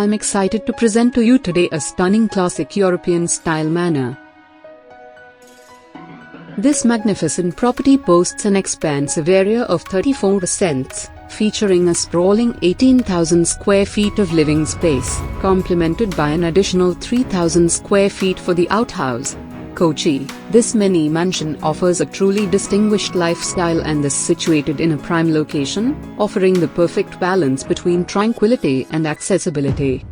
I'm excited to present to you today a stunning classic European-style manor. This magnificent property boasts an expansive area of 34%, featuring a sprawling 18,000 square feet of living space, complemented by an additional 3,000 square feet for the outhouse. Kochi. This mini mansion offers a truly distinguished lifestyle and is situated in a prime location, offering the perfect balance between tranquility and accessibility.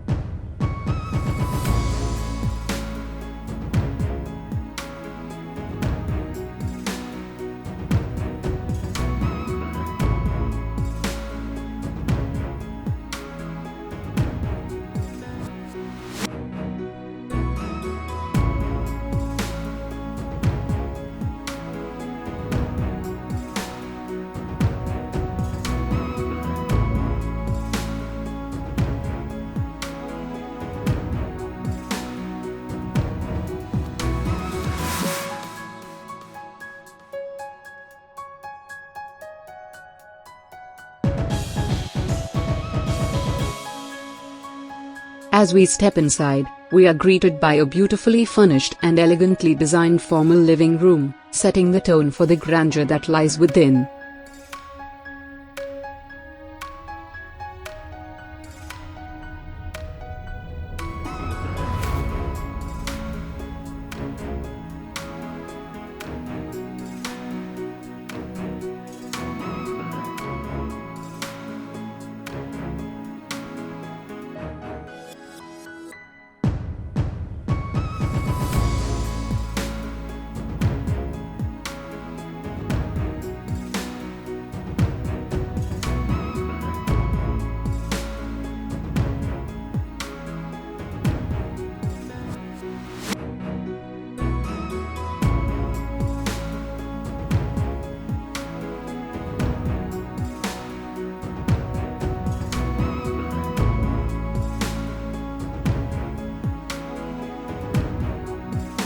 As we step inside, we are greeted by a beautifully furnished and elegantly designed formal living room, setting the tone for the grandeur that lies within.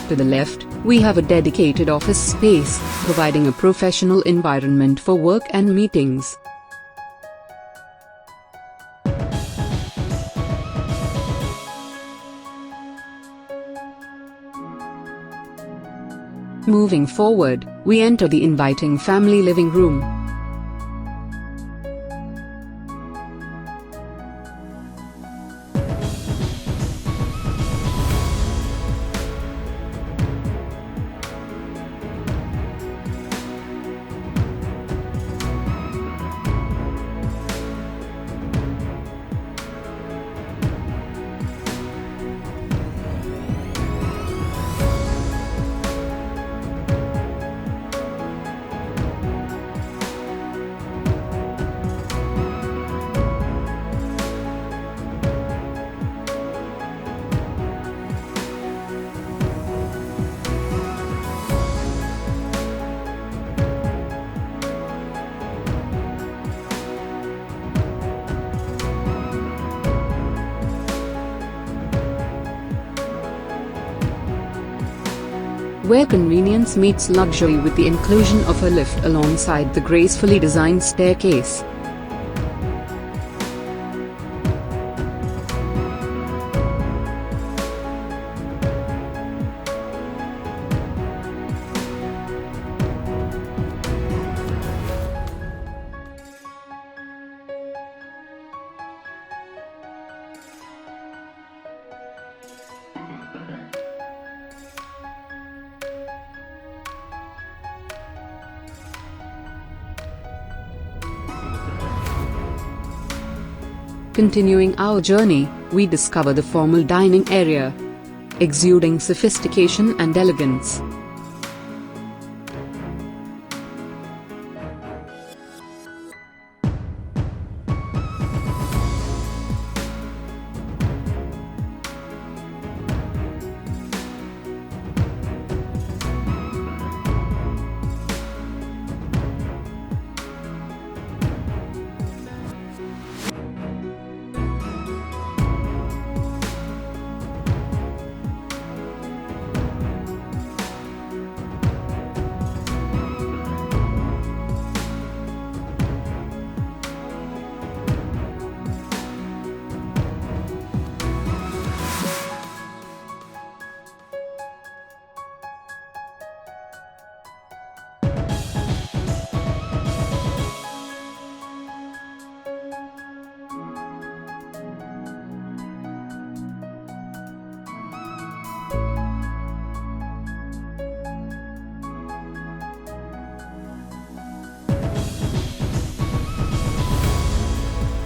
To the left, we have a dedicated office space, providing a professional environment for work and meetings. Moving forward, we enter the inviting family living room. Where convenience meets luxury with the inclusion of a lift alongside the gracefully designed staircase. Continuing our journey, we discover the formal dining area, exuding sophistication and elegance.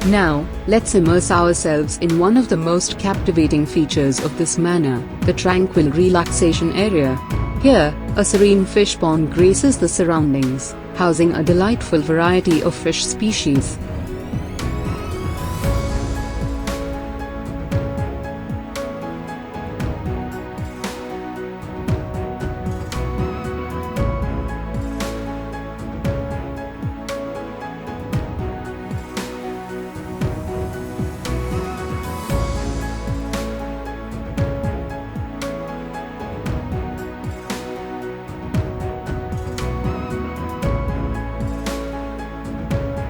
Now, let's immerse ourselves in one of the most captivating features of this manor, the tranquil relaxation area. Here, a serene fish pond graces the surroundings, housing a delightful variety of fish species.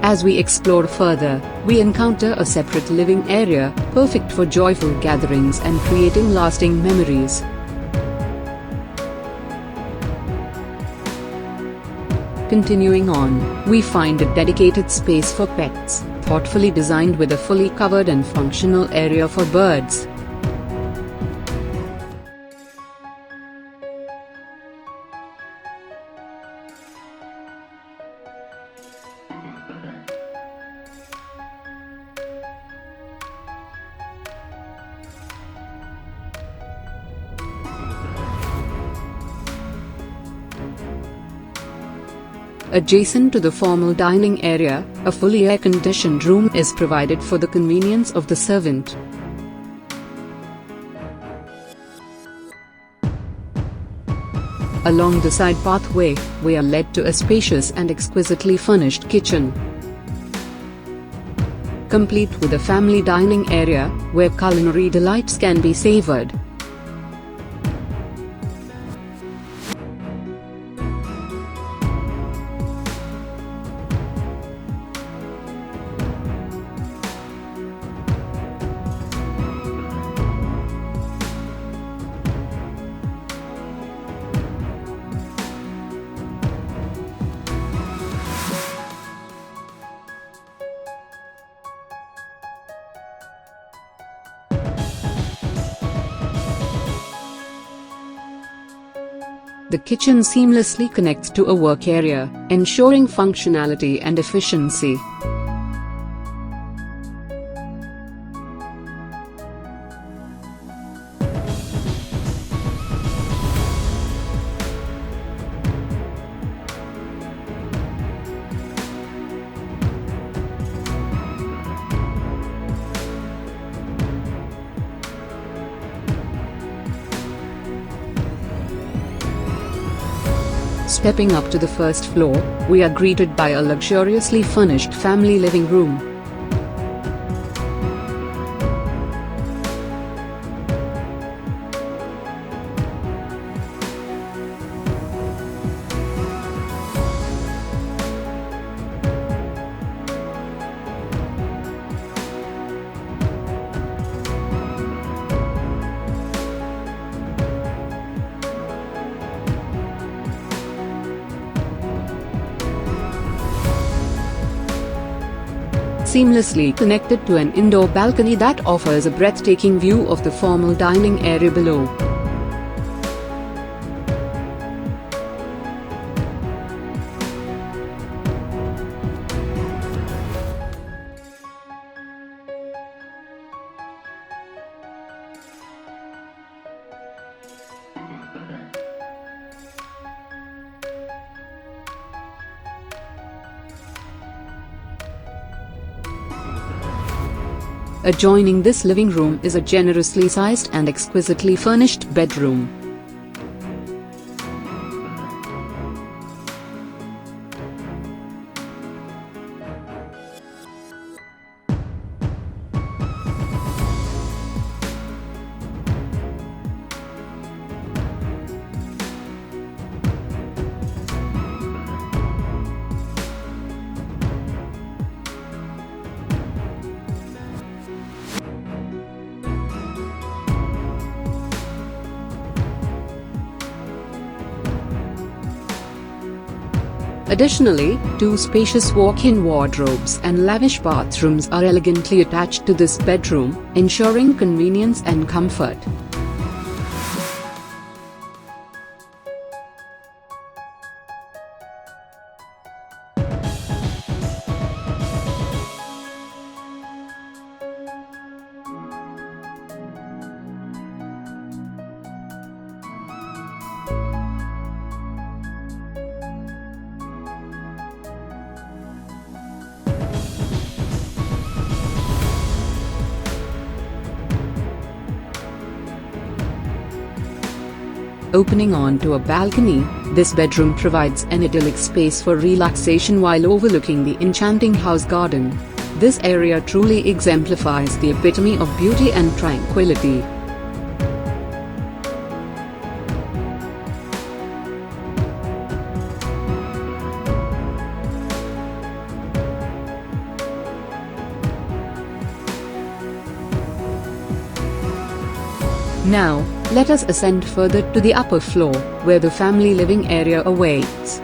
As we explore further, we encounter a separate living area, perfect for joyful gatherings and creating lasting memories. Continuing on, we find a dedicated space for pets, thoughtfully designed with a fully covered and functional area for birds. Adjacent to the formal dining area, a fully air-conditioned room is provided for the convenience of the servant. Along the side pathway, we are led to a spacious and exquisitely furnished kitchen, complete with a family dining area, where culinary delights can be savored. The kitchen seamlessly connects to a work area, ensuring functionality and efficiency. Stepping up to the first floor, we are greeted by a luxuriously furnished family living room. Seamlessly connected to an indoor balcony that offers a breathtaking view of the formal dining area below. Adjoining this living room is a generously sized and exquisitely furnished bedroom. Additionally, two spacious walk-in wardrobes and lavish bathrooms are elegantly attached to this bedroom, ensuring convenience and comfort. Opening onto a balcony, this bedroom provides an idyllic space for relaxation while overlooking the enchanting house garden. This area truly exemplifies the epitome of beauty and tranquility. Now, let us ascend further to the upper floor, where the family living area awaits.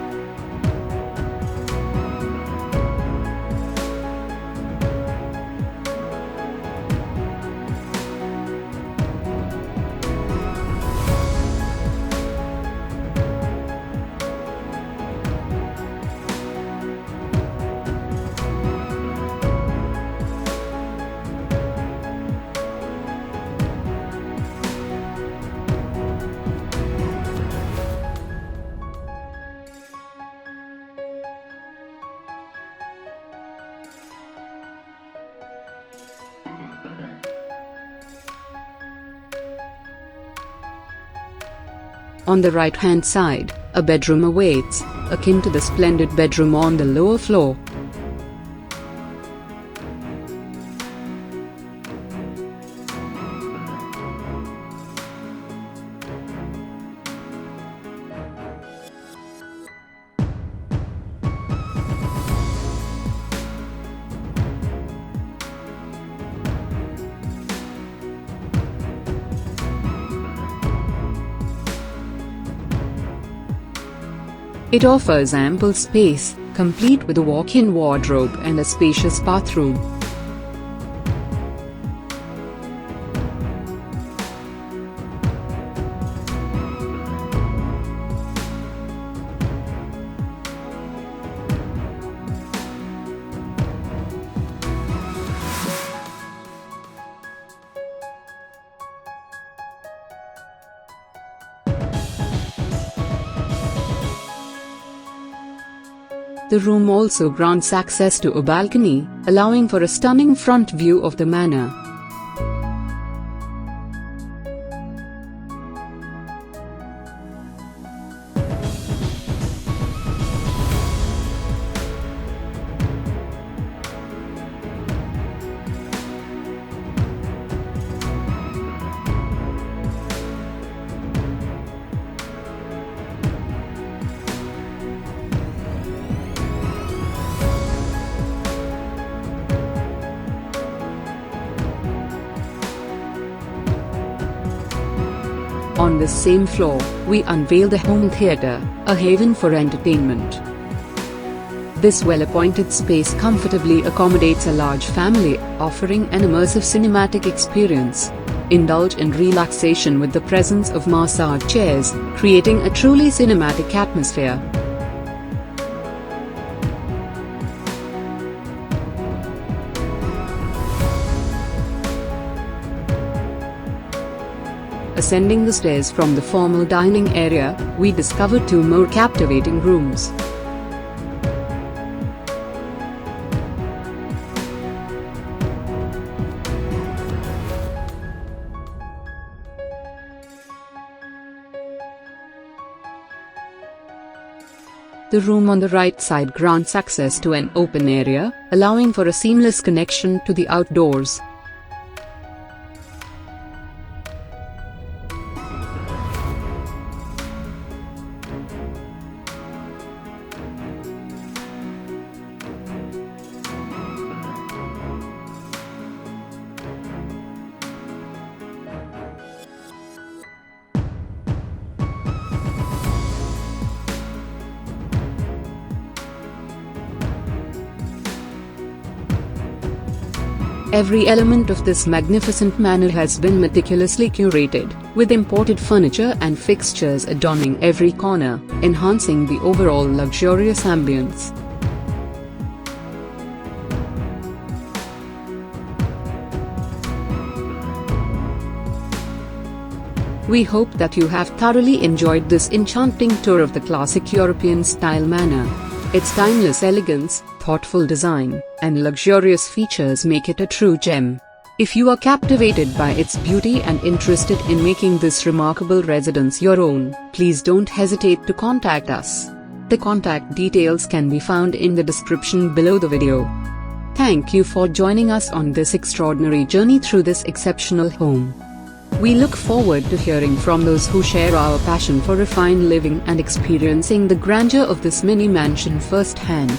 On the right-hand side, a bedroom awaits, akin to the splendid bedroom on the lower floor. It offers ample space, complete with a walk-in wardrobe and a spacious bathroom. The room also grants access to a balcony, allowing for a stunning front view of the manor. On this same floor, we unveil the home theater, a haven for entertainment. This well-appointed space comfortably accommodates a large family, offering an immersive cinematic experience. Indulge in relaxation with the presence of massage chairs, creating a truly cinematic atmosphere. Ascending the stairs from the formal dining area, we discover two more captivating rooms. The room on the right side grants access to an open area, allowing for a seamless connection to the outdoors. Every element of this magnificent manor has been meticulously curated, with imported furniture and fixtures adorning every corner, enhancing the overall luxurious ambience. We hope that you have thoroughly enjoyed this enchanting tour of the classic European-style manor. Its timeless elegance, thoughtful design, and luxurious features make it a true gem. If you are captivated by its beauty and interested in making this remarkable residence your own, please don't hesitate to contact us. The contact details can be found in the description below the video. Thank you for joining us on this extraordinary journey through this exceptional home. We look forward to hearing from those who share our passion for refined living and experiencing the grandeur of this mini mansion firsthand.